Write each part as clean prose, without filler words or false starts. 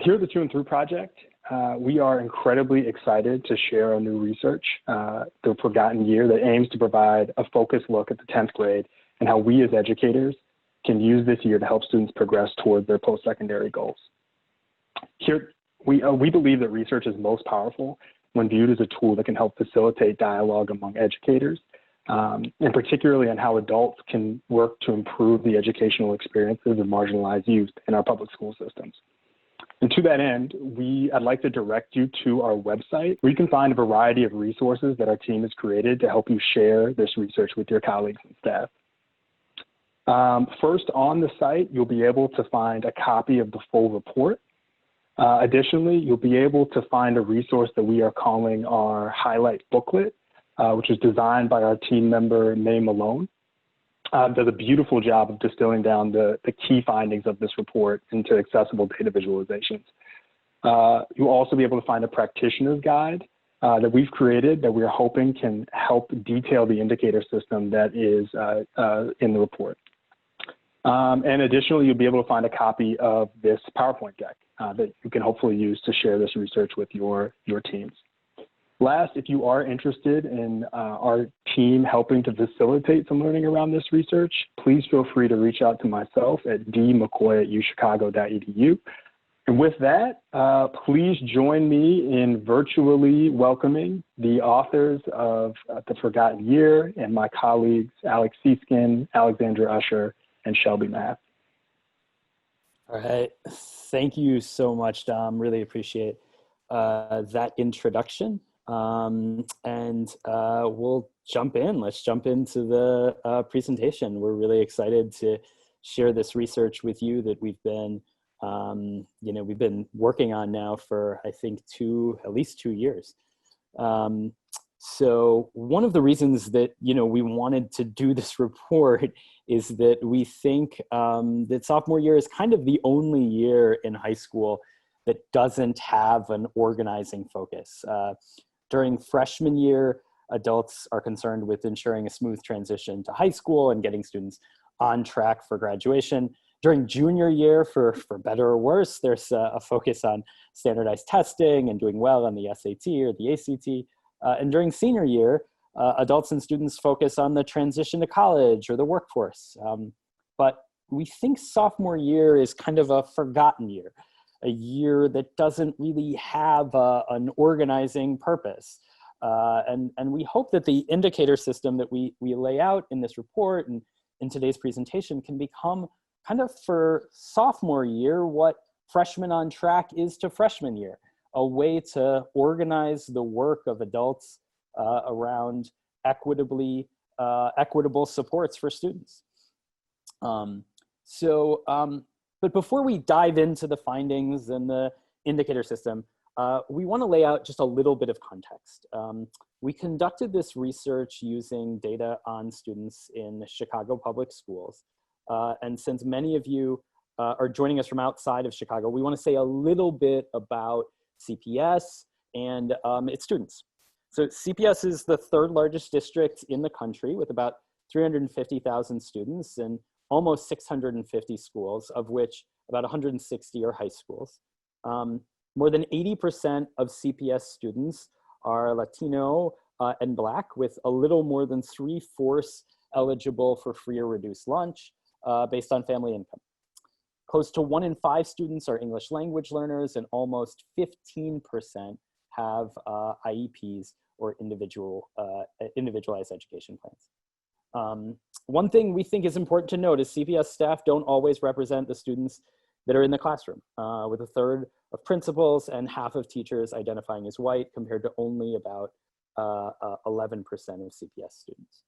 Here at the To&Through project, we are incredibly excited to share our new research, the Forgotten Year, that aims to provide a focused look at the 10th grade and how we as educators can use this year to help students progress toward their post-secondary goals. Here, we believe that research is most powerful when viewed as a tool that can help facilitate dialogue among educators, and particularly on how adults can work to improve the educational experiences of marginalized youth in our public school systems. And to that end, I'd like to direct you to our website, where you can find a variety of resources that our team has created to help you share this research with your colleagues and staff. First, on the site, you'll be able to find a copy of the full report. Additionally, you'll be able to find a resource that we are calling our Highlight Booklet, which was designed by our team member, May Malone. Does a beautiful job of distilling down the key findings of this report into accessible data visualizations. You'll also be able to find a practitioner's guide that we've created that we're hoping can help detail the indicator system that is in the report. And additionally, you'll be able to find a copy of this PowerPoint deck that you can hopefully use to share this research with your teams. Last, if you are interested in our team helping to facilitate some learning around this research, please feel free to reach out to myself at dmccoy@uchicago.edu. And with that, please join me in virtually welcoming the authors of The Forgotten Year and my colleagues, Alex Seeskin, Alexandra Usher, and Shelby Math. All right. Thank you so much, Dom. Really appreciate that introduction. We'll jump in. Let's jump into the presentation. We're really excited to share this research with you that we've been, we've been working on now for, I think, at least 2 years. So one of the reasons that, we wanted to do this report is that we think that sophomore year is kind of the only year in high school that doesn't have an organizing focus. During freshman year, adults are concerned with ensuring a smooth transition to high school and getting students on track for graduation. During junior year, for better or worse, there's a focus on standardized testing and doing well on the SAT or the ACT. And during senior year, adults and students focus on the transition to college or the workforce. But we think sophomore year is kind of a forgotten year, a year that doesn't really have an organizing purpose. And we hope that the indicator system that we lay out in this report and in today's presentation can become kind of for sophomore year what freshman on track is to freshman year, a way to organize the work of adults around equitable supports for students. But before we dive into the findings and the indicator system, we want to lay out just a little bit of context. We conducted this research using data on students in Chicago public schools. And since many of you are joining us from outside of Chicago, we want to say a little bit about CPS and its students. So CPS is the third largest district in the country with about 350,000 students and almost 650 schools, of which about 160 are high schools. More than 80% of CPS students are Latino and Black, with a little more than 3/4 eligible for free or reduced lunch based on family income. Close to 1 in 5 students are English language learners, and almost 15% have IEPs or individualized education plans. One thing we think is important to note is CPS staff don't always represent the students that are in the classroom, with 1/3 of principals and half of teachers identifying as white, compared to only about 11% of CPS students.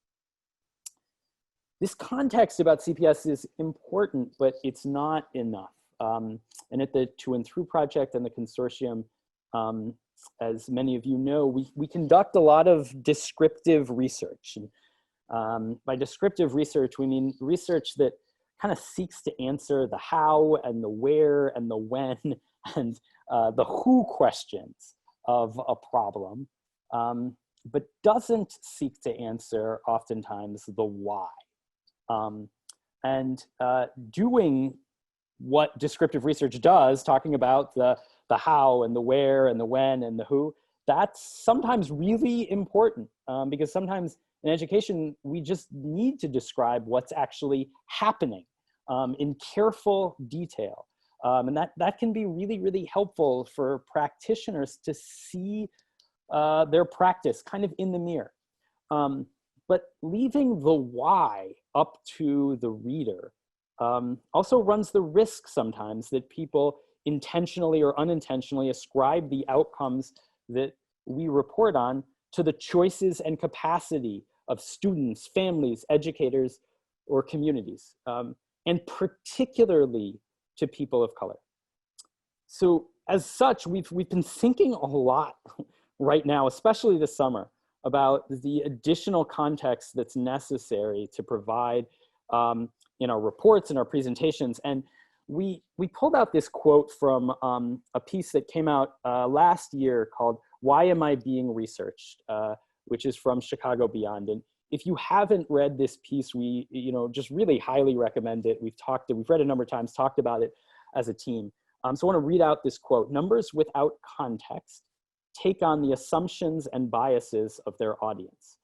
This context about CPS is important, but it's not enough. And at the To&Through project and the consortium, as many of you know, we conduct a lot of descriptive research. And by descriptive research, we mean research that kind of seeks to answer the how and the where and the when and the who questions of a problem, but doesn't seek to answer oftentimes the why. Doing what descriptive research does, talking about the how and the where and the when and the who, that's sometimes really important because sometimes in education, we just need to describe what's actually happening in careful detail. And that can be really, really helpful for practitioners to see their practice kind of in the mirror. But leaving the why up to the reader also runs the risk sometimes that people intentionally or unintentionally ascribe the outcomes that we report on to the choices and capacity of students, families, educators, or communities, and particularly to people of color. So as such, we've been thinking a lot right now, especially this summer, about the additional context that's necessary to provide in our reports and our presentations. And we pulled out this quote from a piece that came out last year called "Why Am I Being Researched?" Which is from Chicago Beyond. And if you haven't read this piece, we just really highly recommend it. We've read it a number of times, talked about it as a team. So I want to read out this quote. "Numbers without context take on the assumptions and biases of their audience.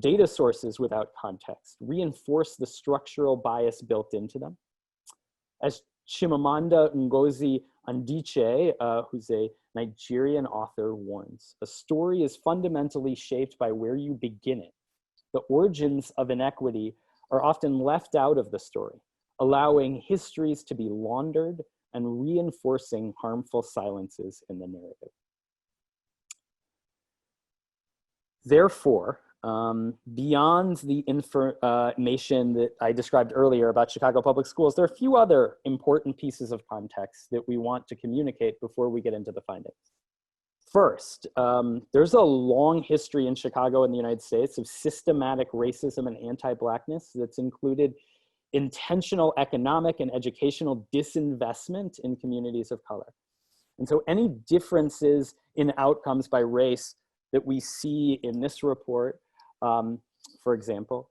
Data sources without context reinforce the structural bias built into them. As Chimamanda Ngozi Adichie, who's a Nigerian author, warns, a story is fundamentally shaped by where you begin it. The origins of inequity are often left out of the story, allowing histories to be laundered and reinforcing harmful silences in the narrative." Therefore, beyond the information that I described earlier about Chicago Public Schools, there are a few other important pieces of context that we want to communicate before we get into the findings. First, there's a long history in Chicago and the United States of systematic racism and anti-Blackness that's included intentional economic and educational disinvestment in communities of color. And so any differences in outcomes by race that we see in this report, for example,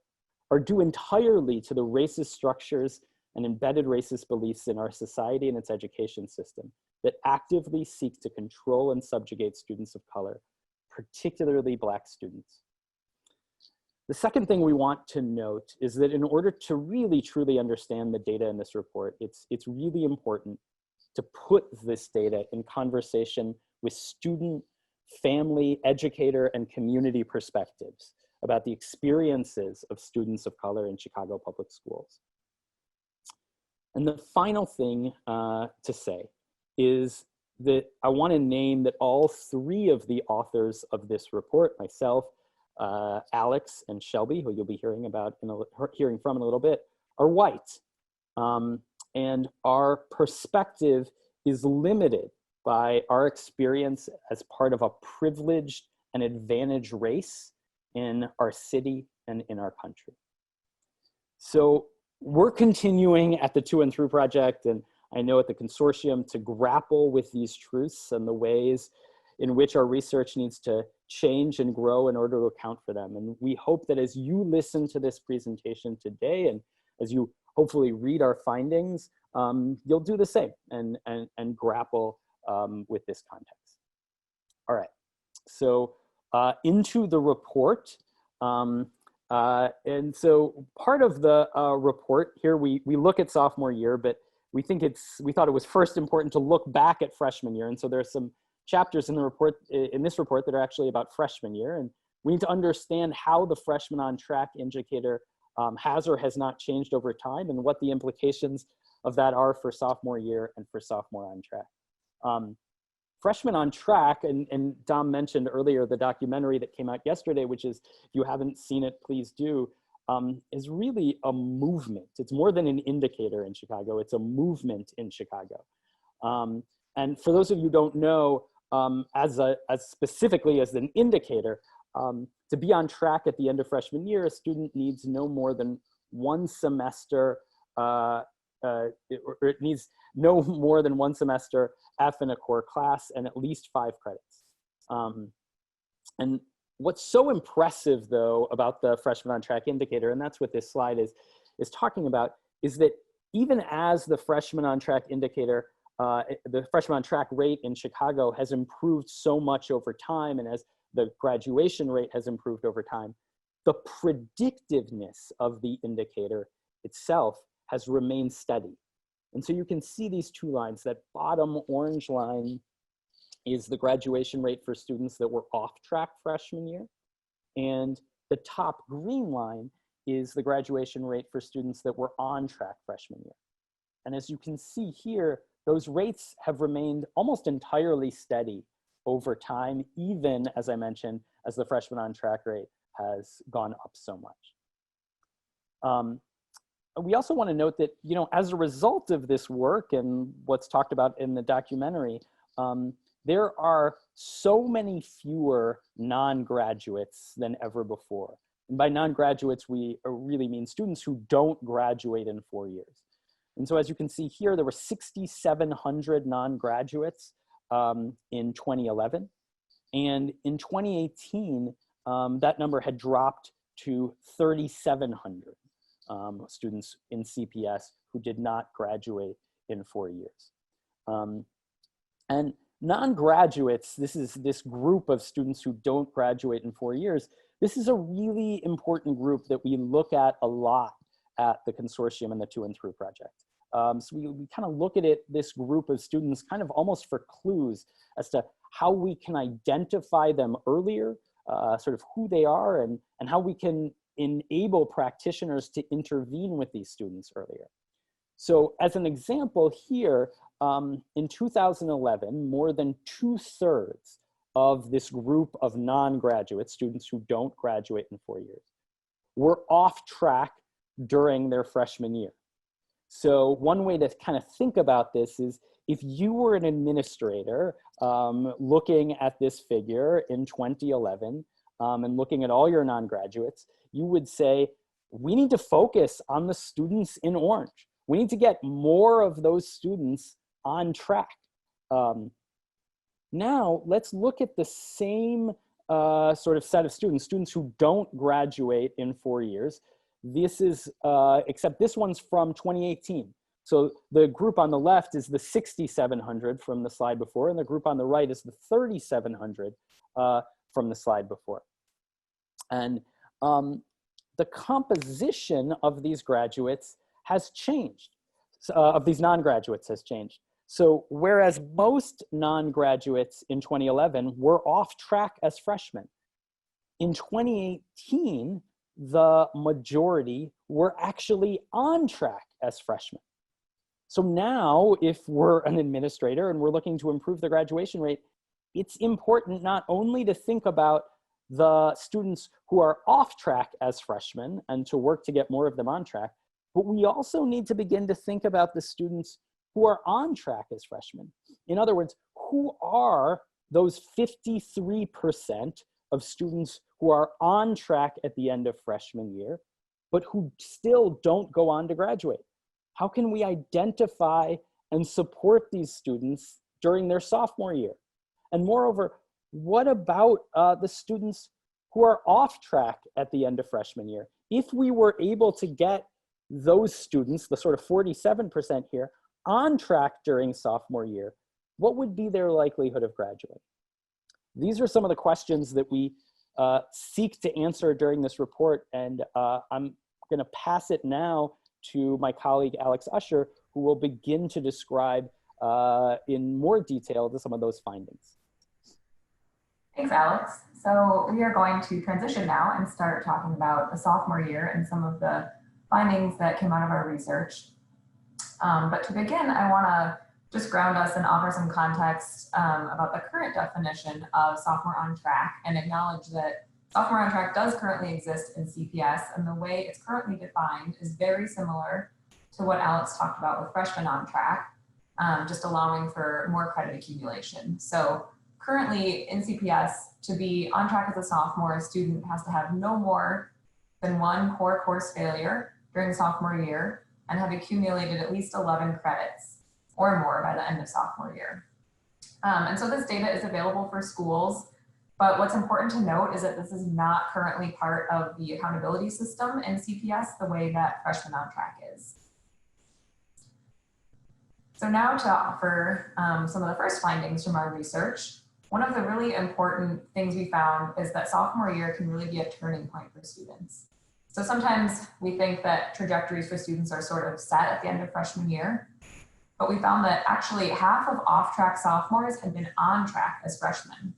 are due entirely to the racist structures and embedded racist beliefs in our society and its education system that actively seek to control and subjugate students of color, particularly Black students. The second thing we want to note is that in order to really truly understand the data in this report, it's really important to put this data in conversation with student, family, educator, and community perspectives about the experiences of students of color in Chicago public schools. And the final thing to say is that I want to name that all three of the authors of this report, myself, Alex, and Shelby, who you'll be hearing from in a little bit, are white. And our perspective is limited by our experience as part of a privileged and advantaged race in our city and in our country. So we're continuing at the To&Through project, and I know at the consortium, to grapple with these truths and the ways in which our research needs to change and grow in order to account for them. And we hope that as you listen to this presentation today, and as you hopefully read our findings, you'll do the same and grapple with this context. All right, so into the report. And so part of the report here, we look at sophomore year, but we thought it was first important to look back at freshman year. And so there's some chapters in the report, in this report, that are actually about freshman year. And we need to understand how the freshman on track indicator has or has not changed over time, and what the implications of that are for sophomore year and for sophomore on track. Freshman on Track, and Dom mentioned earlier the documentary that came out yesterday, which is, if you haven't seen it, please do, is really a movement. It's more than an indicator in Chicago, it's a movement in Chicago. And for those of you who don't know, as specifically as an indicator, to be on track at the end of freshman year, a student needs no more than one semester, it needs no more than one semester F in a core class and at least 5 credits. And what's so impressive, though, about the freshman on track indicator, and that's what this slide is talking about, is that even as the freshman on track indicator, the freshman on track rate in Chicago has improved so much over time, and as the graduation rate has improved over time, the predictiveness of the indicator itself has remained steady. And so you can see these two lines. That bottom orange line is the graduation rate for students that were off track freshman year. And the top green line is the graduation rate for students that were on track freshman year. And as you can see here, those rates have remained almost entirely steady over time, even, as I mentioned, as the freshman on track rate has gone up so much. We also want to note that, as a result of this work and what's talked about in the documentary, there are so many fewer non-graduates than ever before. And by non-graduates, we really mean students who don't graduate in 4 years. And so as you can see here, there were 6,700 non-graduates in 2011. And in 2018, that number had dropped to 3,700 students in CPS who did not graduate in 4 years. And non-graduates, this group of students who don't graduate in 4 years, this is a really important group that we look at a lot at the consortium and the To&Through project. So we kind of look at this group of students kind of almost for clues as to how we can identify them earlier, sort of who they are, and how we can enable practitioners to intervene with these students earlier. So as an example here, in 2011, more than 2/3 of this group of non-graduate students who don't graduate in 4 years were off track during their freshman year. So one way to kind of think about this is, if you were an administrator looking at this figure in 2011 and looking at all your non-graduates, you would say, we need to focus on the students in orange. We need to get more of those students on track. Now, let's look at the same sort of set of students who don't graduate in 4 years. This is, except this one's from 2018. So the group on the left is the 6,700 from the slide before, and the group on the right is the 3,700 from the slide before. And the composition of these graduates has changed, of these non-graduates has changed. So whereas most non-graduates in 2011 were off track as freshmen, in 2018, the majority were actually on track as freshmen. So now, if we're an administrator and we're looking to improve the graduation rate, it's important not only to think about the students who are off track as freshmen and to work to get more of them on track, but we also need to begin to think about the students who are on track as freshmen. In other words, who are those 53% of students who are on track at the end of freshman year, but who still don't go on to graduate? How can we identify and support these students during their sophomore year? And moreover, what about the students who are off track at the end of freshman year? If we were able to get those students, the sort of 47% here, on track during sophomore year, what would be their likelihood of graduating? These are some of the questions that we seek to answer during this report, and I'm going to pass it now to my colleague Alex Usher, who will begin to describe in more detail some of those findings. Thanks, Alex. So we are going to transition now and start talking about the sophomore year and some of the findings that came out of our research. But to begin, I want to just ground us and offer some context about the current definition of sophomore on track, and acknowledge that sophomore on track does currently exist in CPS, and the way it's currently defined is very similar to what Alex talked about with freshman on track, just allowing for more credit accumulation. So currently in CPS, to be on track as a sophomore, a student has to have no more than one core course failure during sophomore year and have accumulated at least 11 credits or more by the end of sophomore year. And so this data is available for schools, but what's important to note is that this is not currently part of the accountability system in CPS the way that freshman on track is. So now to offer some of the first findings from our research, one of the really important things we found is that sophomore year can really be a turning point for students. So sometimes we think that trajectories for students are sort of set at the end of freshman year, but we found that actually half of off-track sophomores had been on track as freshmen.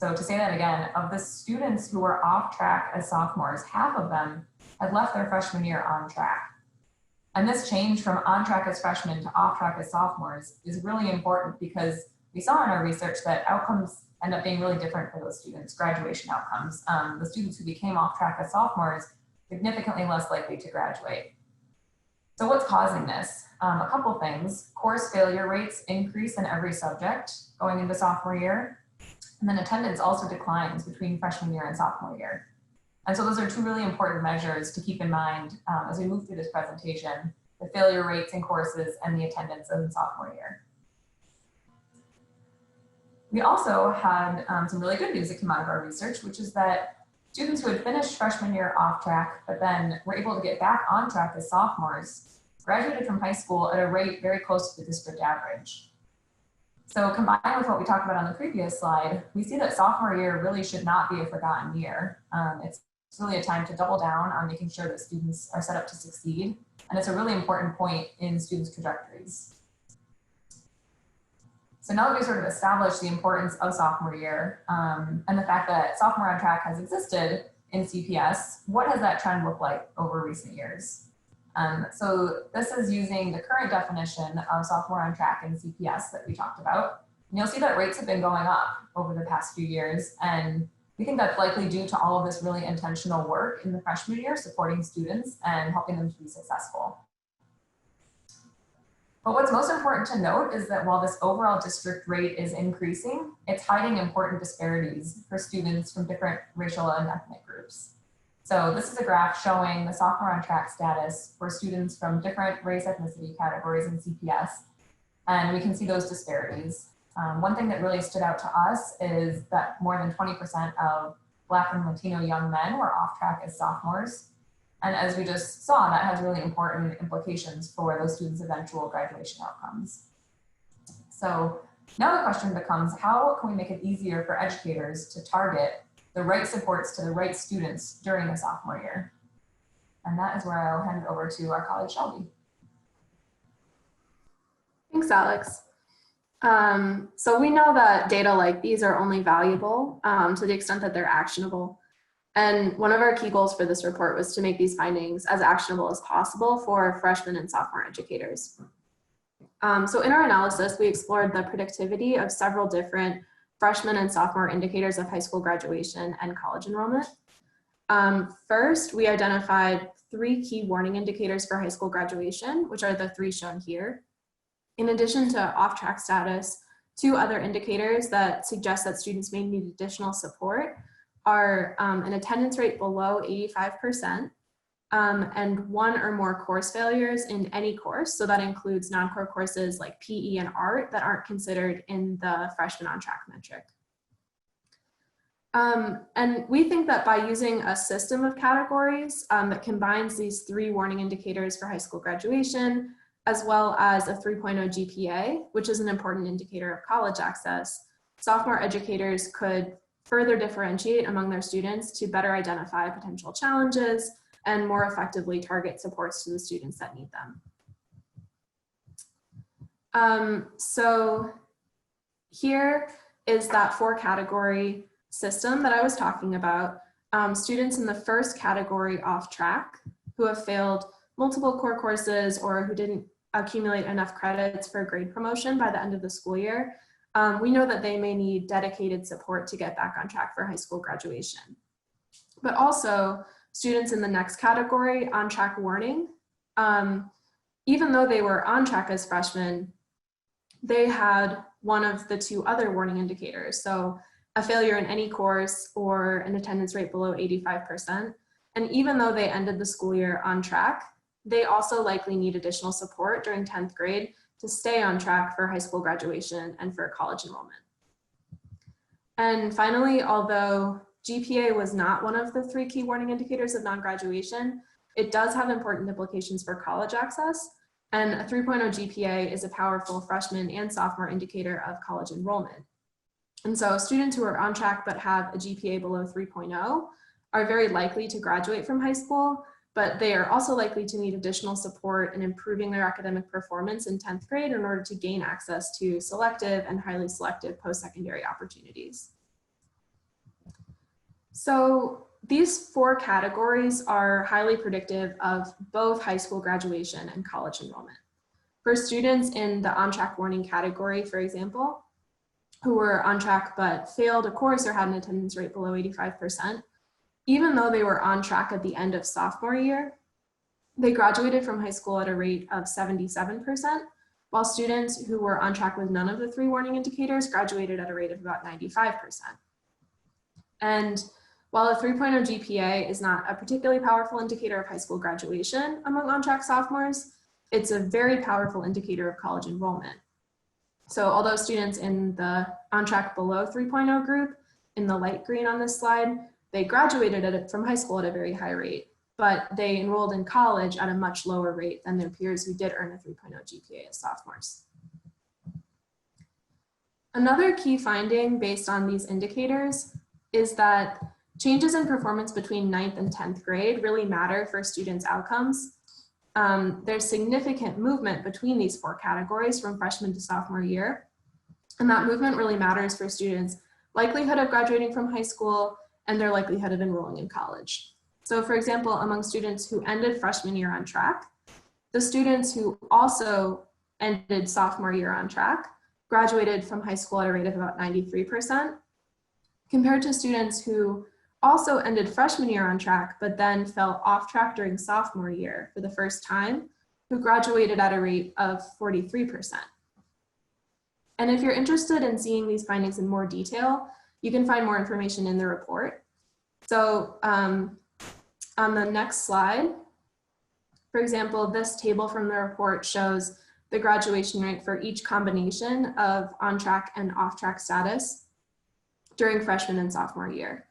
So to say that again, of the students who were off track as sophomores, half of them had left their freshman year on track. And this change from on track as freshmen to off track as sophomores is really important because we saw in our research that outcomes end up being really different for those students, graduation outcomes. The students who became off track as sophomores, significantly less likely to graduate. So what's causing this? A couple things. Course failure rates increase in every subject going into sophomore year. And then attendance also declines between freshman year and sophomore year. And so those are two really important measures to keep in mind as we move through this presentation, the failure rates in courses and the attendance in sophomore year. We also had some really good news that came out of our research, which is that students who had finished freshman year off track, but then were able to get back on track as sophomores, graduated from high school at a rate very close to the district average. So combined with what we talked about on the previous slide, we see that sophomore year really should not be a forgotten year. It's really a time to double down on making sure that students are set up to succeed. And it's a really important point in students' trajectories. So now that we've sort of established the importance of sophomore year and the fact that sophomore on track has existed in CPS, what has that trend looked like over recent years? So this is using the current definition of sophomore on track in CPS that we talked about. And you'll see that rates have been going up over the past few years. And we think that's likely due to all of this really intentional work in the freshman year, supporting students and helping them to be successful. But what's most important to note is that while this overall district rate is increasing, it's hiding important disparities for students from different racial and ethnic groups. So this is a graph showing the sophomore on track status for students from different race ethnicity categories in CPS. And we can see those disparities. One thing that really stood out to us is that more than 20% of Black and Latino young men were off track as sophomores. And as we just saw, that has really important implications for those students' eventual graduation outcomes. So now the question becomes, how can we make it easier for educators to target the right supports to the right students during the sophomore year? And that is where I'll hand it over to our colleague, Shelby. Thanks, Alex. So we know that data like these are only valuable to the extent that they're actionable. And one of our key goals for this report was to make these findings as actionable as possible for freshmen and sophomore educators. So in our analysis, we explored the predictivity of several different freshman and sophomore indicators of high school graduation and college enrollment. First, we identified 3 key warning indicators for high school graduation, which are the 3 shown here. In addition to off-track status, 2 other indicators that suggest that students may need additional support are an attendance rate below 85%, and 1 or more course failures in any course. So that includes non-core courses like PE and art that aren't considered in the freshman on track metric. And we think that by using a system of categories that combines these 3 warning indicators for high school graduation, as well as a 3.0 GPA, which is an important indicator of college access, sophomore educators could further differentiate among their students to better identify potential challenges and more effectively target supports to the students that need them. So here is that 4-category system that I was talking about. Students in the first category off track who have failed multiple core courses or who didn't accumulate enough credits for grade promotion by the end of the school year, we know that they may need dedicated support to get back on track for high school graduation. But also, students in the next category, on track warning, even though they were on track as freshmen, they had one of the 2 other warning indicators. So a failure in any course or an attendance rate below 85%. And even though they ended the school year on track, they also likely need additional support during 10th grade to stay on track for high school graduation and for college enrollment. And finally, although GPA was not one of the 3 key warning indicators of non-graduation, it does have important implications for college access. And a 3.0 GPA is a powerful freshman and sophomore indicator of college enrollment. And so students who are on track but have a GPA below 3.0 are very likely to graduate from high school, but they are also likely to need additional support in improving their academic performance in 10th grade in order to gain access to selective and highly selective post-secondary opportunities. So these 4 categories are highly predictive of both high school graduation and college enrollment. For students in the on-track warning category, for example, who were on track but failed a course or had an attendance rate below 85%, even though they were on track at the end of sophomore year, they graduated from high school at a rate of 77%, while students who were on track with none of the 3 warning indicators graduated at a rate of about 95%. And while a 3.0 GPA is not a particularly powerful indicator of high school graduation among on-track sophomores, it's a very powerful indicator of college enrollment. So although students in the on-track below 3.0 group, in the light green on this slide, they graduated from high school at a very high rate, but they enrolled in college at a much lower rate than their peers who did earn a 3.0 GPA as sophomores. Another key finding based on these indicators is that changes in performance between 9th and 10th grade really matter for students' outcomes. There's significant movement between these 4 categories from freshman to sophomore year. And that movement really matters for students' likelihood of graduating from high school and their likelihood of enrolling in college. So for example, among students who ended freshman year on track, the students who also ended sophomore year on track graduated from high school at a rate of about 93%, compared to students who also ended freshman year on track, but then fell off track during sophomore year for the first time, who graduated at a rate of 43%. And if you're interested in seeing these findings in more detail, you can find more information in the report. So on the next slide, for example, this table from the report shows the graduation rate for each combination of on-track and off-track status during freshman and sophomore year.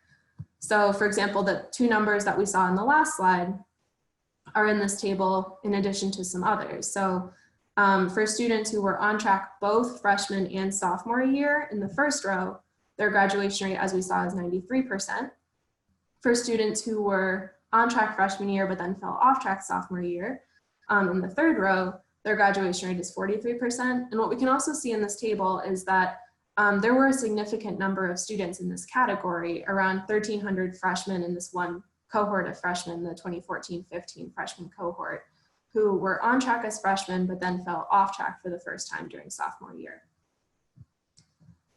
So for example, the 2 numbers that we saw in the last slide are in this table in addition to some others. So for students who were on track both freshman and sophomore year in the first row, their graduation rate, as we saw, is 93%. For students who were on track freshman year but then fell off track sophomore year, in the third row, their graduation rate is 43%. And what we can also see in this table is that there were a significant number of students in this category, around 1,300 freshmen in this one cohort of freshmen, the 2014-15 freshman cohort, who were on track as freshmen, but then fell off track for the first time during sophomore year.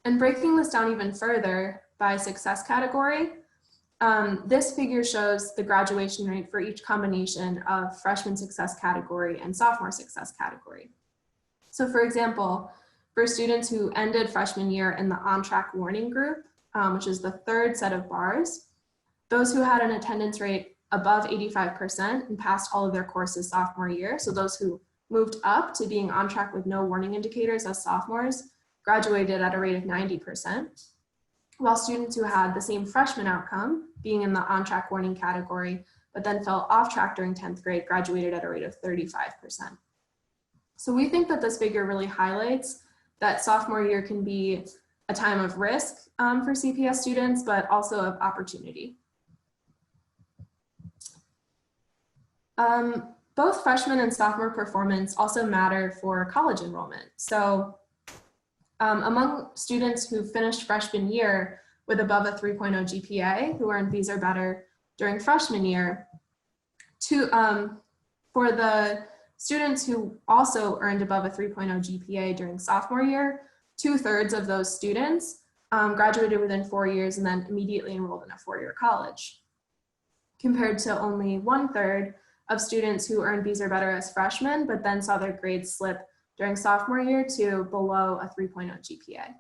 And breaking this down even further by success category, this figure shows the graduation rate for each combination of freshman success category and sophomore success category. So for example, for students who ended freshman year in the on-track warning group, which is the 3rd set of bars, those who had an attendance rate above 85% and passed all of their courses sophomore year, so those who moved up to being on track with no warning indicators as sophomores, graduated at a rate of 90%, while students who had the same freshman outcome, being in the on-track warning category, but then fell off track during 10th grade, graduated at a rate of 35%. So we think that this figure really highlights that sophomore year can be a time of risk for CPS students, but also of opportunity. Both freshman and sophomore performance also matter for college enrollment. So among students who finished freshman year with above a 3.0 GPA, who earned B's or better during freshman year, for the students who also earned above a 3.0 GPA during sophomore year, 2/3 of those students graduated within 4 years and then immediately enrolled in a 4-year college, compared to only 1/3 of students who earned B's or better as freshmen, but then saw their grades slip during sophomore year to below a 3.0 GPA.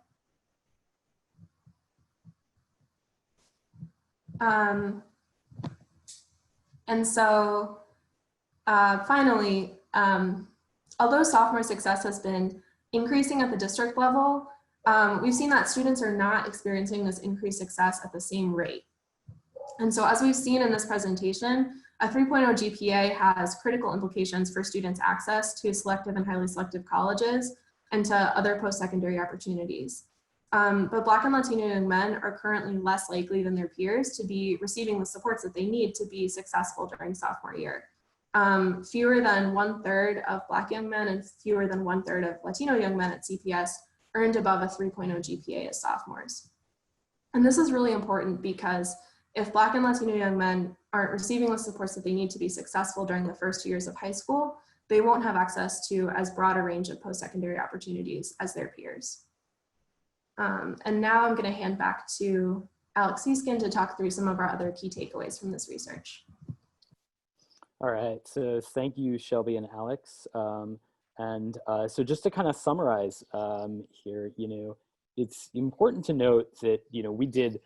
And so finally, although sophomore success has been increasing at the district level, we've seen that students are not experiencing this increased success at the same rate. And so as we've seen in this presentation, a 3.0 GPA has critical implications for students' access to selective and highly selective colleges and to other post-secondary opportunities. But Black and Latino young men are currently less likely than their peers to be receiving the supports that they need to be successful during sophomore year. Fewer than 1/3 of Black young men and fewer than 1/3 of Latino young men at CPS earned above a 3.0 GPA as sophomores. And this is really important because if Black and Latino young men aren't receiving the supports that they need to be successful during the first 2 years of high school, they won't have access to as broad a range of post-secondary opportunities as their peers. And now I'm going to hand back to Alex Seeskin to talk through some of our other key takeaways from this research. All right, so thank you, Shelby and Alex. So just to kind of summarize here, it's important to note that, we did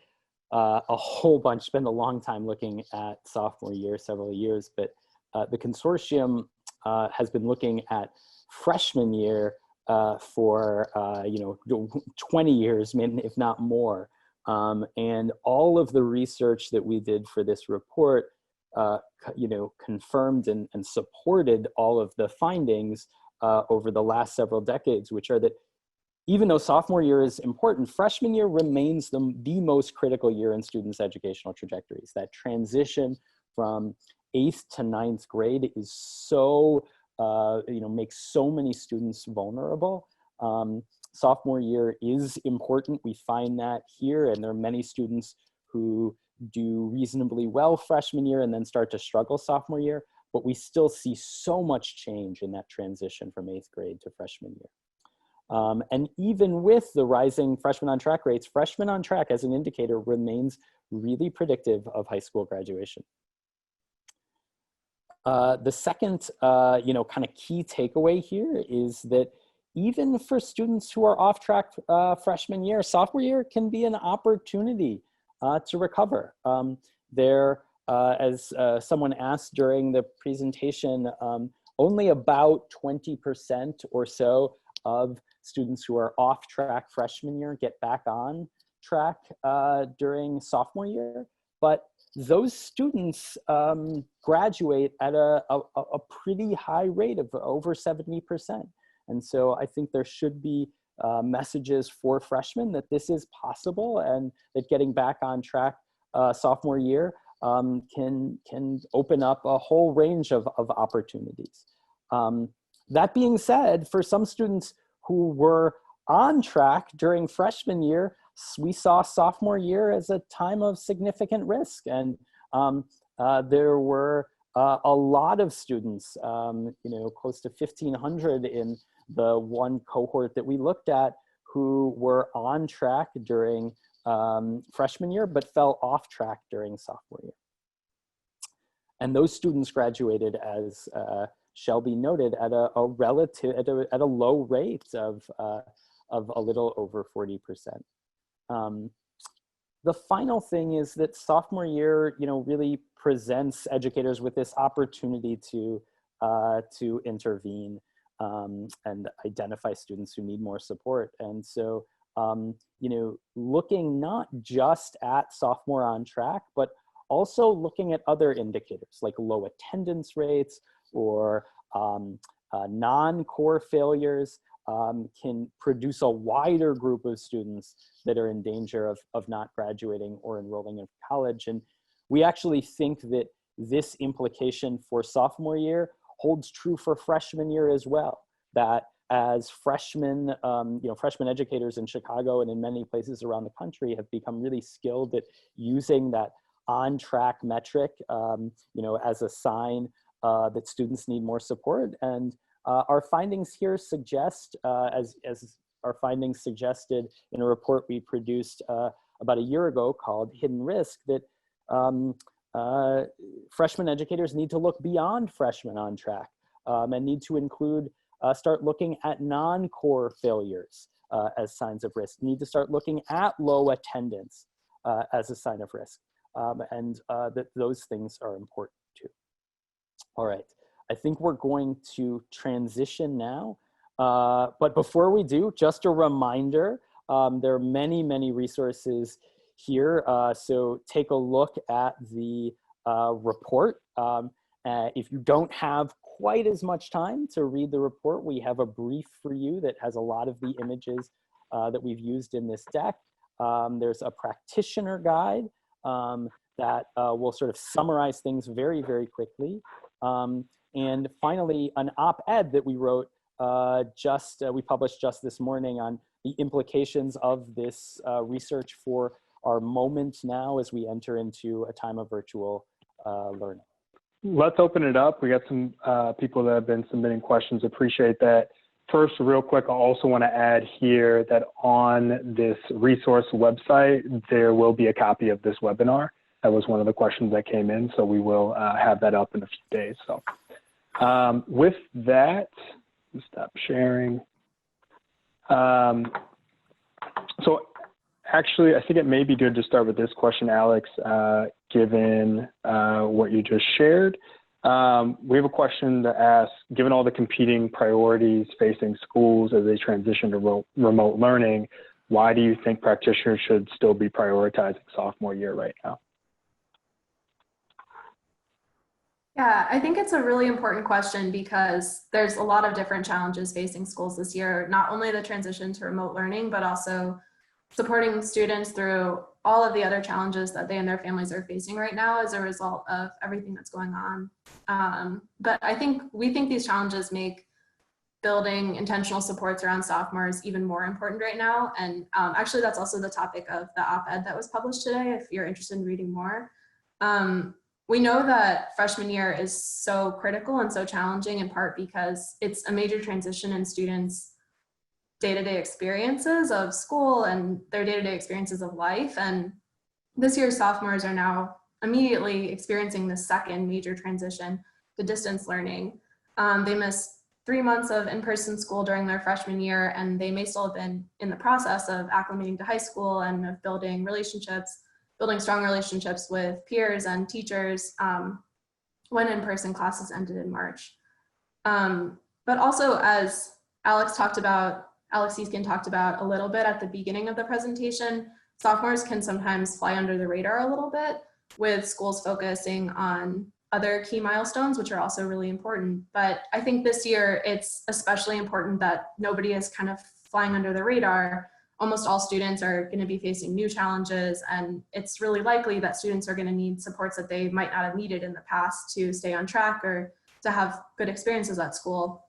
a whole bunch, spend a long time looking at sophomore year, several years, but the consortium has been looking at freshman year for 20 years, if not more. And all of the research that we did for this report, confirmed and supported all of the findings over the last several decades, which are that even though sophomore year is important, freshman year remains the most critical year in students' educational trajectories. That transition from 8th to 9th grade is so makes so many students vulnerable. Sophomore year is important. We find that here, and there are many students who do reasonably well freshman year and then start to struggle sophomore year, but we still see so much change in that transition from 8th grade to freshman year. And even with the rising freshman on track rates, freshman on track as an indicator remains really predictive of high school graduation. The second, kind of key takeaway here is that even for students who are off track freshman year, sophomore year can be an opportunity to recover. As someone asked during the presentation, only about 20% or so of students who are off track freshman year get back on track during sophomore year, but those students graduate at a pretty high rate of over 70%. And so I think there should be messages for freshmen that this is possible and that getting back on track sophomore year can open up a whole range of opportunities. That being said, for some students who were on track during freshman year, we saw sophomore year as a time of significant risk. And there were a lot of students, close to 1,500 in the one cohort that we looked at who were on track during freshman year, but fell off track during sophomore year. And those students graduated, as Shelby noted, at a low rate of a little over 40%. The final thing is that sophomore year, really presents educators with this opportunity to intervene and identify students who need more support. And so, looking not just at sophomore on track, but also looking at other indicators like low attendance rates or non-core failures can produce a wider group of students that are in danger of not graduating or enrolling in college. And we actually think that this implication for sophomore year holds true for freshman year as well, that as freshmen, freshman educators in Chicago and in many places around the country have become really skilled at using that on-track metric, as a sign that students need more support. And our findings here suggest, as our findings suggested in a report we produced about a year ago called Hidden Risk, that freshman educators need to look beyond freshmen on track and need to include, start looking at non-core failures as signs of risk, need to start looking at low attendance as a sign of risk, and that those things are important too. All right, I think we're going to transition now. But before we do, just a reminder, there are many, many resources here. So take a look at the report. If you don't have quite as much time to read the report, we have a brief for you that has a lot of the images that we've used in this deck. There's a practitioner guide that will sort of summarize things very, very quickly. And finally, an op-ed that we wrote we published just this morning on the implications of this research for our moment now as we enter into a time of virtual learning. Let's open it up. We got some people that have been submitting questions. Appreciate that. First, real quick, I also want to add here that on this resource website, there will be a copy of this webinar. That was one of the questions that came in, so we will have that up in a few days. So with that, stop sharing. So actually, I think it may be good to start with this question, Alex, given what you just shared. We have a question to ask, given all the competing priorities facing schools as they transition to remote learning, why do you think practitioners should still be prioritizing sophomore year right now? Yeah, I think it's a really important question because there's a lot of different challenges facing schools this year, not only the transition to remote learning, but also supporting students through all of the other challenges that they and their families are facing right now as a result of everything that's going on. But we think these challenges make building intentional supports around sophomores even more important right now. And actually, that's also the topic of the op-ed that was published today, if you're interested in reading more. We know that freshman year is so critical and so challenging in part because it's a major transition in students' day-to-day experiences of school and their day-to-day experiences of life. And this year's sophomores are now immediately experiencing the second major transition to distance learning. They missed 3 months of in-person school during their freshman year, and they may still have been in the process of acclimating to high school and of building strong relationships with peers and teachers when in-person classes ended in March. But also, as Alex Easkin talked about a little bit at the beginning of the presentation, sophomores can sometimes fly under the radar a little bit, with schools focusing on other key milestones, which are also really important. But I think this year it's especially important that nobody is kind of flying under the radar. Almost all students are going to be facing new challenges, and it's really likely that students are going to need supports that they might not have needed in the past to stay on track or to have good experiences at school.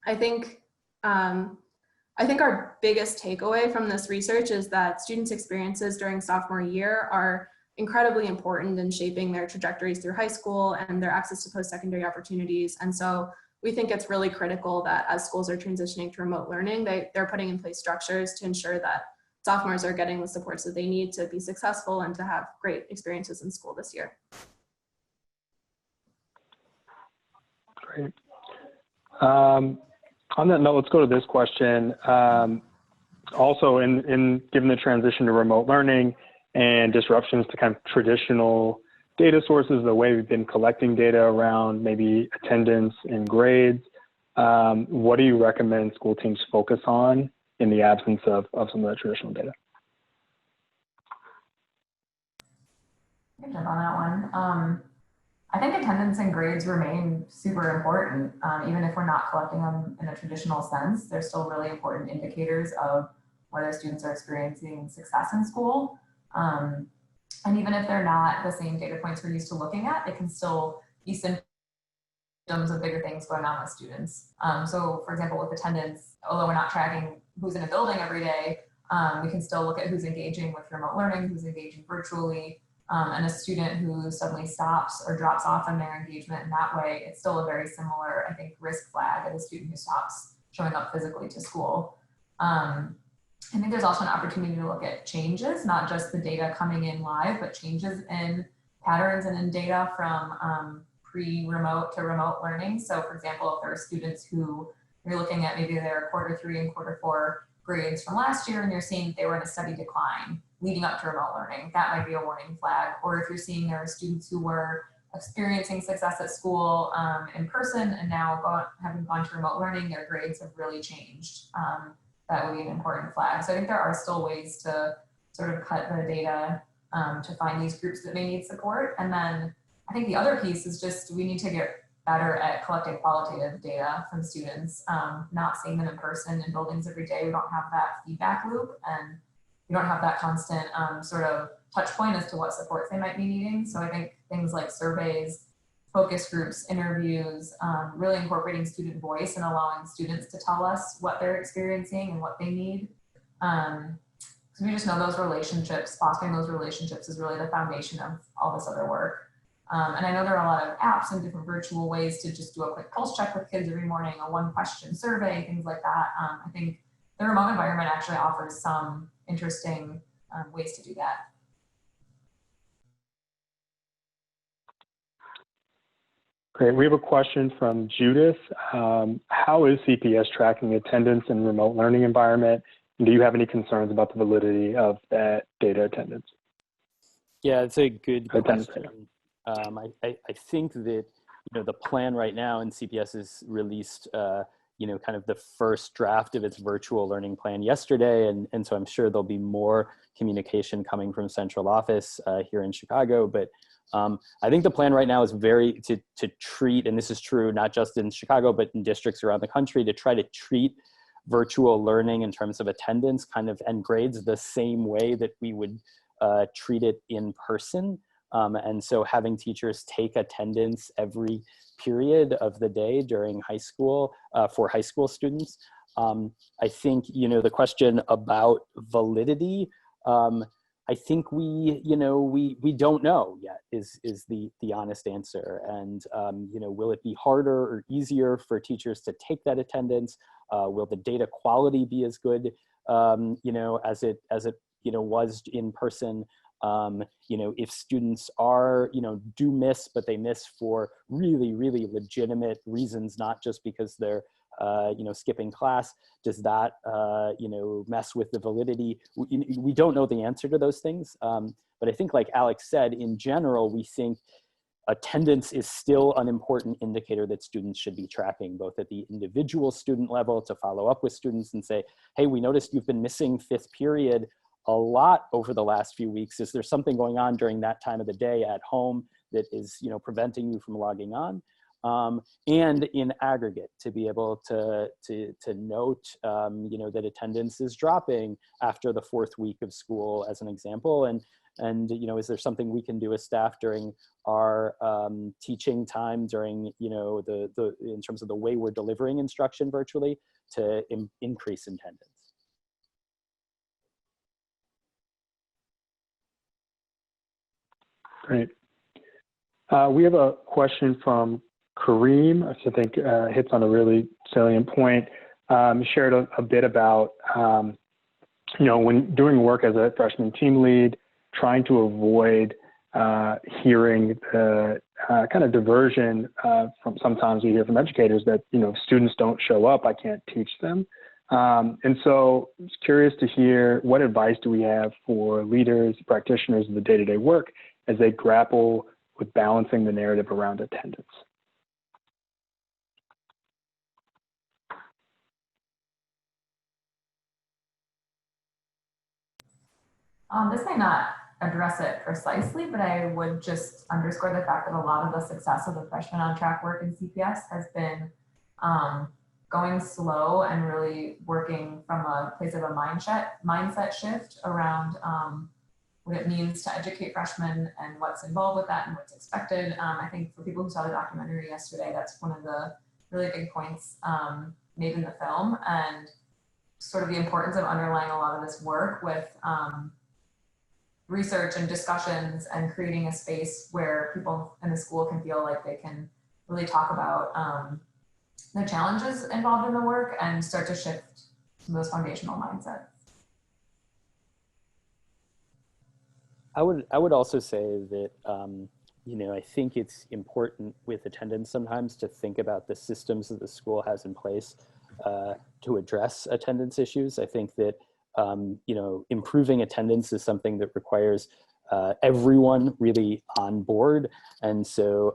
I think our biggest takeaway from this research is that students' experiences during sophomore year are incredibly important in shaping their trajectories through high school and their access to post-secondary opportunities. And so we think it's really critical that as schools are transitioning to remote learning, they're putting in place structures to ensure that sophomores are getting the supports that they need to be successful and to have great experiences in school this year. Great. On that note, let's go to this question. Also, given the transition to remote learning and disruptions to kind of traditional data sources, the way we've been collecting data around maybe attendance and grades, what do you recommend school teams focus on in the absence of some of that traditional data? I can jump on that one. I think attendance and grades remain super important, even if we're not collecting them in a traditional sense. They're still really important indicators of whether students are experiencing success in school. And even if they're not the same data points we're used to looking at, it can still be symptoms of bigger things going on with students. So for example, with attendance, although we're not tracking who's in a building every day, we can still look at who's engaging with remote learning, who's engaging virtually, and a student who suddenly stops or drops off in their engagement in that way, it's still a very similar, I think, risk flag as a student who stops showing up physically to school. I think there's also an opportunity to look at changes, not just the data coming in live, but changes in patterns and in data from pre-remote to remote learning. So for example, if there are students who you're looking at maybe their Q3 and Q4 grades from last year and you're seeing they were in a steady decline leading up to remote learning, that might be a warning flag. Or if you're seeing there are students who were experiencing success at school in person and now having gone to remote learning, their grades have really changed. That would be an important flag. So I think there are still ways to sort of cut the data to find these groups that may need support. And then I think the other piece is just we need to get better at collecting qualitative data from students, not seeing them in person in buildings every day. We don't have that feedback loop, and we don't have that constant sort of touch point as to what supports they might be needing. So I think things like surveys, focus groups, interviews, really incorporating student voice and allowing students to tell us what they're experiencing and what they need. So we just know those relationships, fostering those relationships is really the foundation of all this other work. And I know there are a lot of apps and different virtual ways to just do a quick pulse check with kids every morning, a 1-question survey, things like that. I think the remote environment actually offers some interesting ways to do that. Great. We have a question from Judith. How is CPS tracking attendance in remote learning environment? And do you have any concerns about the validity of that data attendance? Yeah, it's a good question. I think that the plan right now in CPS is released kind of the first draft of its virtual learning plan yesterday, and so I'm sure there'll be more communication coming from central office here in Chicago. But I think the plan right now is to treat, and this is true not just in Chicago but in districts around the country, to try to treat virtual learning in terms of attendance and grades the same way that we would treat it in person. And so having teachers take attendance every period of the day during high school for high school students. I think, the question about validity, I think we don't know yet is the honest answer. And, will it be harder or easier for teachers to take that attendance? Will the data quality be as good, as it was in person? If students are, do miss, but they miss for really, really legitimate reasons, not just because they're, skipping class, does that, mess with the validity? We don't know the answer to those things. But I think, like Alex said, in general, we think attendance is still an important indicator that students should be tracking, both at the individual student level to follow up with students and say, hey, we noticed you've been missing 5th period a lot over the last few weeks. Is there something going on during that time of the day at home that is, preventing you from logging on? And in aggregate, to be able to note, that attendance is dropping after the 4th week of school, as an example. And is there something we can do as staff during our teaching time, during, in terms of the way we're delivering instruction virtually, to increase attendance? Great. We have a question from Kareem, which I think hits on a really salient point. Shared a bit about, when doing work as a freshman team lead, trying to avoid hearing the kind of diversion from sometimes we hear from educators that, if students don't show up, I can't teach them. And so I was curious to hear, what advice do we have for leaders, practitioners of the day-to-day work as they grapple with balancing the narrative around attendance? This may not address it precisely, but I would just underscore the fact that a lot of the success of the freshman on track work in CPS has been going slow and really working from a place of a mindset shift around what it means to educate freshmen and what's involved with that and what's expected. I think for people who saw the documentary yesterday, that's one of the really big points made in the film, and sort of the importance of underlying a lot of this work with research and discussions and creating a space where people in the school can feel like they can really talk about the challenges involved in the work and start to shift some of those foundational mindsets. I would also say that, I think it's important with attendance sometimes to think about the systems that the school has in place to address attendance issues. I think that, improving attendance is something that requires everyone really on board. And so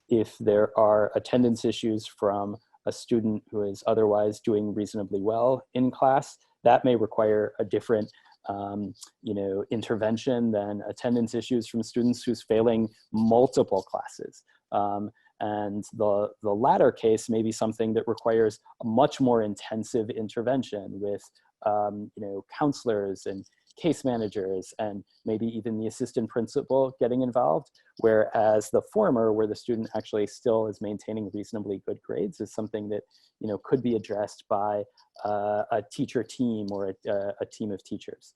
if there are attendance issues from a student who is otherwise doing reasonably well in class, that may require a different you know, intervention than attendance issues from students who's failing multiple classes. And the latter case may be something that requires a much more intensive intervention with, you know, counselors and case managers and maybe even the assistant principal getting involved, whereas the former, where the student actually still is maintaining reasonably good grades, is something that, you know, could be addressed by a teacher team or a team of teachers.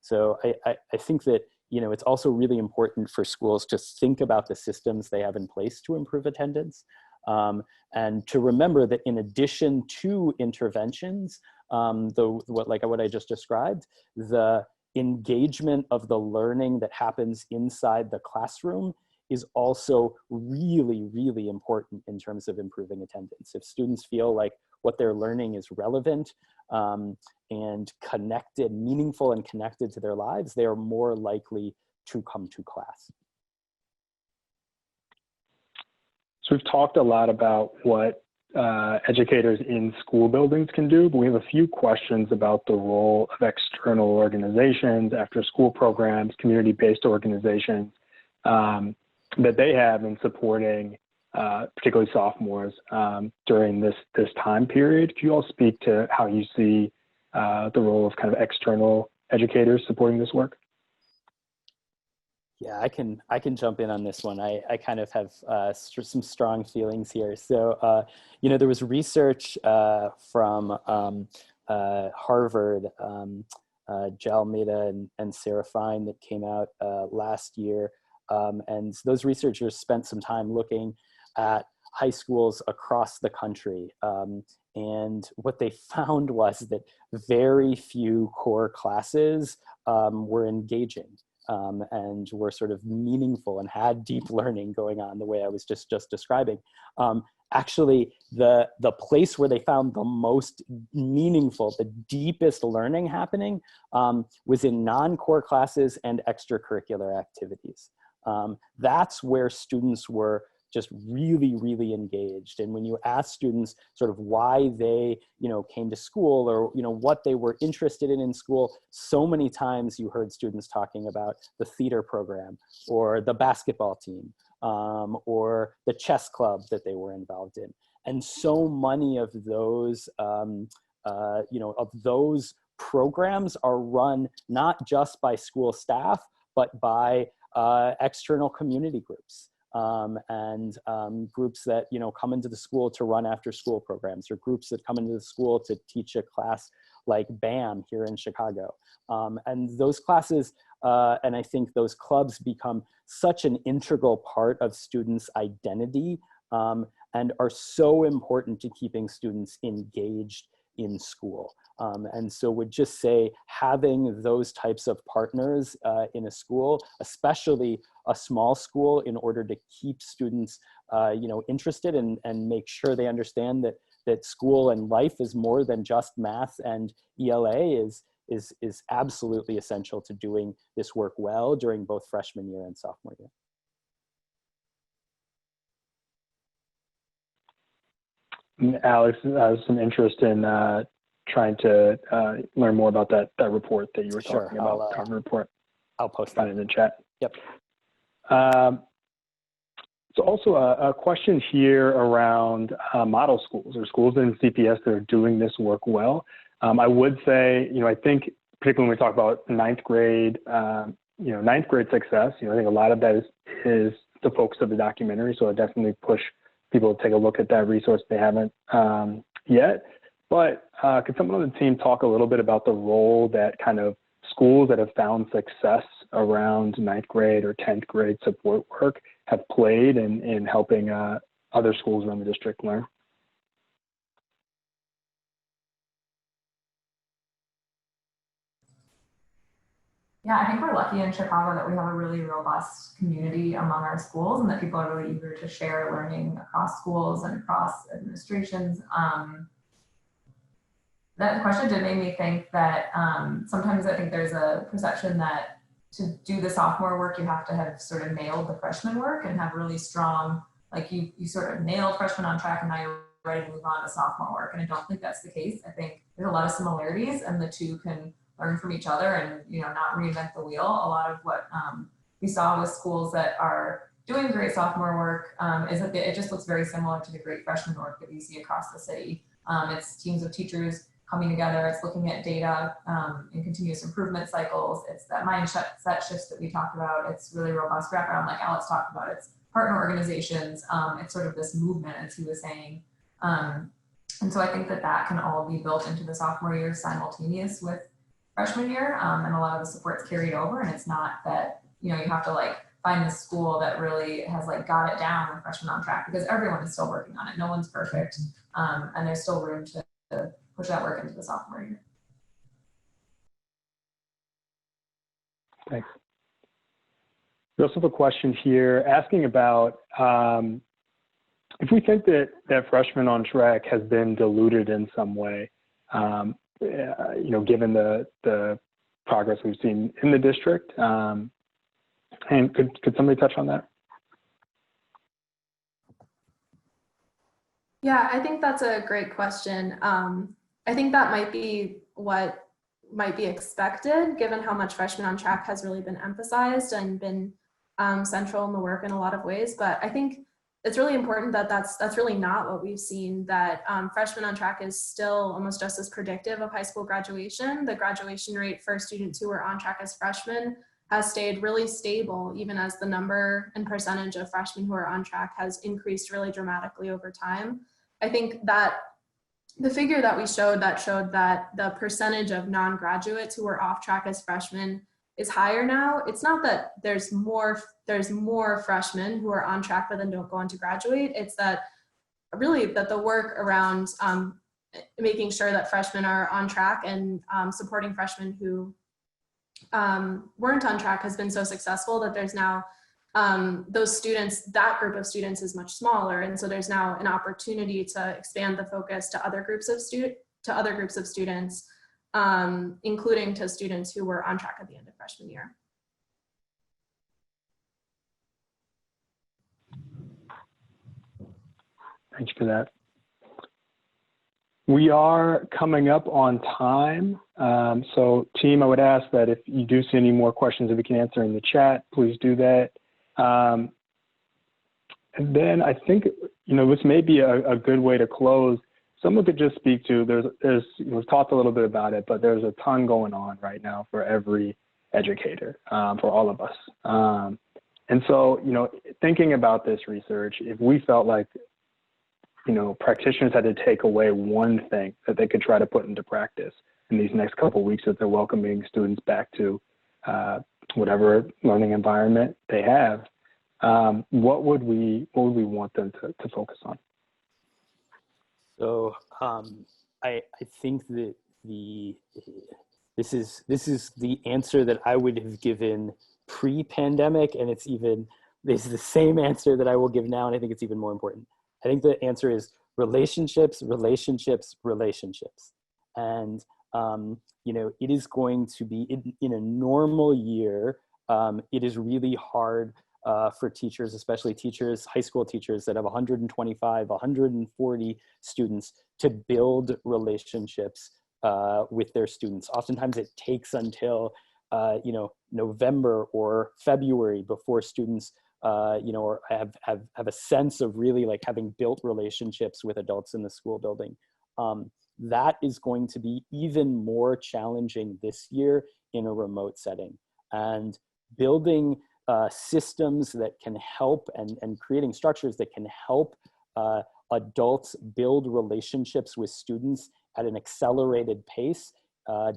So I think that, you know, it's also really important for schools to think about the systems they have in place to improve attendance, and to remember that in addition to interventions, what I just described, the engagement of the learning that happens inside the classroom is also really, really important in terms of improving attendance. If students feel like what they're learning is relevant and connected, meaningful and connected to their lives, they are more likely to come to class. So we've talked a lot about what educators in school buildings can do, but we have a few questions about the role of external organizations, after-school programs, community-based organizations that they have in supporting particularly sophomores during this time period. Could you all speak to how you see the role of kind of external educators supporting this work? Yeah, I can jump in on this one. I kind of have some strong feelings here. So, you know, there was research from Harvard, Jalmeda and Sarah Fine, that came out last year. And those researchers spent some time looking at high schools across the country. And what they found was that very few core classes were engaging. And were sort of meaningful and had deep learning going on the way I was just describing. Actually, the place where they found the most meaningful, the deepest learning happening was in non-core classes and extracurricular activities. That's where students were just really, really engaged. And when you ask students sort of why they, you know, came to school, or, you know, what they were interested in school, so many times you heard students talking about the theater program or the basketball team or the chess club that they were involved in. And so many of those, you know, of those programs are run not just by school staff, but by external community groups. And groups that, you know, come into the school to run after school programs, or groups that come into the school to teach a class like BAM here in Chicago. And those classes, and I think those clubs become such an integral part of students' identity and are so important to keeping students engaged in school. And so would just say having those types of partners in a school, especially a small school, in order to keep students you know, interested and make sure they understand that school and life is more than just math and ELA is absolutely essential to doing this work well during both freshman year and sophomore year. Alex has some interest in trying to learn more about that report that you were talking about, the Harvard report. I'll post that in the chat. Yep. So also a question here around model schools, or schools in CPS that are doing this work well. I would say, you know, I think particularly when we talk about ninth grade success, you know, I think a lot of that is the focus of the documentary. So I definitely push people to take a look at that resource if they haven't yet. But could someone on the team talk a little bit about the role that kind of schools that have found success around ninth grade or 10th grade support work have played in helping other schools around the district learn? Yeah, I think we're lucky in Chicago that we have a really robust community among our schools, and that people are really eager to share learning across schools and across administrations. That question did make me think that sometimes I think there's a perception that to do the sophomore work, you have to have sort of nailed the freshman work and have really strong, like you sort of nailed freshman on track and now you're ready to move on to sophomore work. And I don't think that's the case. I think there's a lot of similarities and the two can learn from each other and, not reinvent the wheel. A lot of what we saw with schools that are doing great sophomore work is that it just looks very similar to the great freshman work that we see across the city. It's teams of teachers coming together. It's looking at data and continuous improvement cycles. It's that mindset shifts that we talked about. It's really robust background, like Alex talked about. It's partner organizations. It's sort of this movement, as he was saying. And so I think that that can all be built into the sophomore year simultaneous with freshman year, and a lot of the support's carried over. And it's not that, you have to find the school that really has got it down with Freshmen on Track, because everyone is still working on it. No one's perfect. And there's still room to push that work into the sophomore year. Thanks. We also have a question here asking about if we think that Freshmen on Track has been diluted in some way, given the progress we've seen in the district. And could somebody touch on that? Yeah, I think that's a great question. I think that might be what might be expected, given how much Freshmen on Track has really been emphasized and been central in the work in a lot of ways. But I think it's really important that that's really not what we've seen, that Freshmen on Track is still almost just as predictive of high school graduation. The graduation rate for students who are on track as freshmen has stayed really stable, even as the number and percentage of freshmen who are on track has increased really dramatically over time. I think that the figure that we showed that the percentage of non-graduates who are off track as freshmen is higher now. It's not that there's more freshmen who are on track but then don't go on to graduate. It's that really that the work around making sure that freshmen are on track and supporting freshmen who weren't on track has been so successful that there's now those students, that group of students is much smaller, and so there's now an opportunity to expand the focus to other groups of students, including to students who were on track at the end of freshman year. Thanks for that. We are coming up on time. So team, I would ask that if you do see any more questions that we can answer in the chat, please do that. And then I think, this may be a good way to close. Someone could just speak to, we've talked a little bit about it, but there's a ton going on right now for every educator, for all of us. And so, thinking about this research, if we felt like, practitioners had to take away one thing that they could try to put into practice in these next couple of weeks as they're welcoming students back to whatever learning environment they have, what would we want them to focus on? So I think that this is the answer that I would have given pre-pandemic, and this is the same answer that I will give now, and I think it's even more important. I think the answer is relationships, relationships, relationships. And, it is going to be, in a normal year, it is really hard for teachers, especially teachers, high school teachers that have 125, 140 students, to build relationships with their students. Oftentimes it takes until, November or February before students or have a sense of really having built relationships with adults in the school building. That is going to be even more challenging this year in a remote setting. And building systems that can help and creating structures that can help adults build relationships with students at an accelerated pace,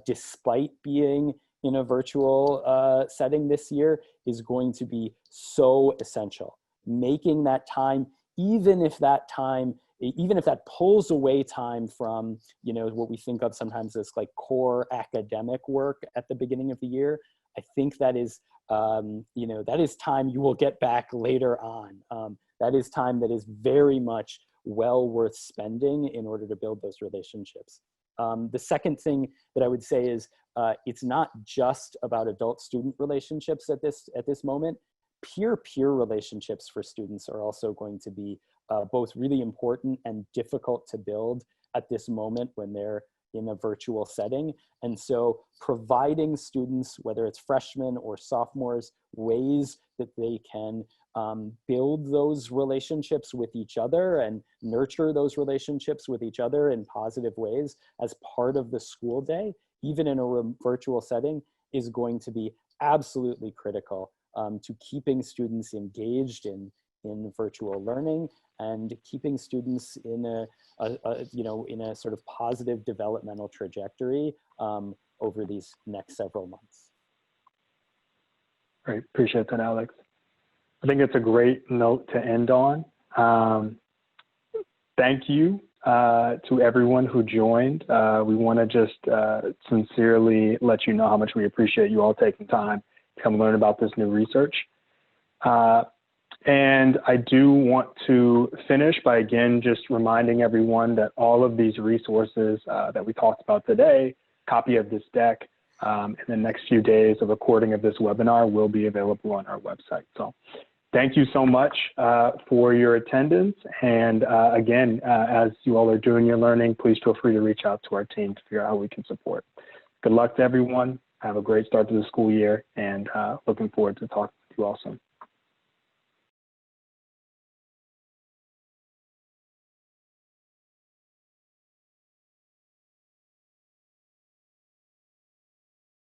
despite being in a virtual setting this year, is going to be so essential. Making that time, even if that pulls away time from, what we think of sometimes as core academic work at the beginning of the year, I think that is, that is time you will get back later on. That is time that is very much well worth spending in order to build those relationships. The second thing that I would say is it's not just about adult-student relationships at this moment. Peer-peer relationships for students are also going to be both really important and difficult to build at this moment when they're in a virtual setting. And so providing students, whether it's freshmen or sophomores, ways that they can build those relationships with each other and nurture those relationships with each other in positive ways as part of the school day, even in a virtual setting, is going to be absolutely critical to keeping students engaged in virtual learning and keeping students in a sort of positive developmental trajectory over these next several months. Great, appreciate that, Alex. I think it's a great note to end on. Thank you to everyone who joined. We want to just sincerely let you know how much we appreciate you all taking time to come learn about this new research. And I do want to finish by again just reminding everyone that all of these resources that we talked about today, copy of this deck, in the next few days, a recording of this webinar will be available on our website. So thank you so much for your attendance. And again, as you all are doing your learning, please feel free to reach out to our team to figure out how we can support. Good luck to everyone. Have a great start to the school year, and looking forward to talking with you all soon.